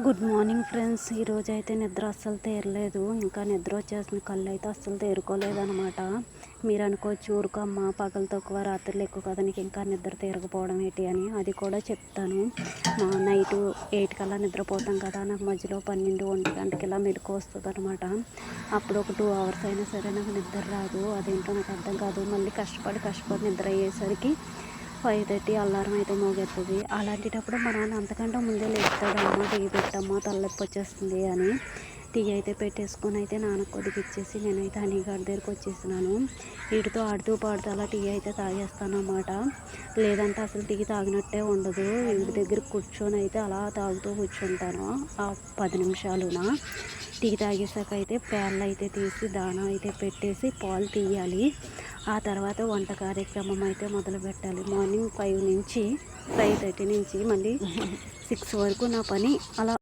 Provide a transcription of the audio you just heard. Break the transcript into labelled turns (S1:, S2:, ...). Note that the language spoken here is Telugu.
S1: Good morning friends. ఈరోజు అయితే నిద్ర అస్సలు తీరలేదు. ఇంకా నిద్ర వచ్చేసిన కళ్ళు అయితే అస్సలు తేరుకోలేదనమాట. మీరు అనుకోవచ్చు, ఊరుకమ్మ పగలు తక్కువ రాత్రులు ఎక్కువ కదా, నీకు ఇంకా నిద్ర తీరకపోవడం ఏంటి అని. అది కూడా చెప్తాను. నైటు 8 కల్లా నిద్రపోతాం కదా, నాకు మధ్యలో 12, 1 గంటకి ఇలా మెలకు వస్తుంది అనమాట. అప్పుడు ఒక 2 అవర్స్ అయినా సరే నాకు నిద్ర రాదు. అదేంటో నాకు అర్థం కాదు. మళ్ళీ కష్టపడి నిద్ర అయ్యేసరికి 5:30 అలారం అయితే మోగేస్తుంది. అలాంటప్పుడు మా నాన్న అంతకంటే ముందే లేపుతాడమ్మా, టీ పెట్టమ్మా, తలనొప్పి వచ్చేస్తుంది అని. టీ అయితే పెట్టేసుకొని అయితే నాన్నకు కొద్దిగా ఇచ్చేసి నేనైతే హనీగాడి దగ్గరికి వచ్చేసినాను. వీటితో ఆడుతూ పాడుతూ అలా టీ అయితే తాగేస్తాను అన్నమాట. లేదంటే అసలు టీ తాగినట్టే ఉండదు. వీడి దగ్గర కూర్చొని అయితే అలా తాగుతూ కూర్చుంటాను ఆ 10 నిమిషాలున. టీ తాగేసాక అయితే ప్యాన్లు అయితే తీసి దానా అయితే పెట్టేసి పాలు తీయాలి. ఆ తర్వాత వంట కార్యక్రమం అయితే మొదలు పెట్టాలి. మార్నింగ్ 5 నుంచి 5:30 నుంచి మళ్ళీ 6 వరకు నా పని అలా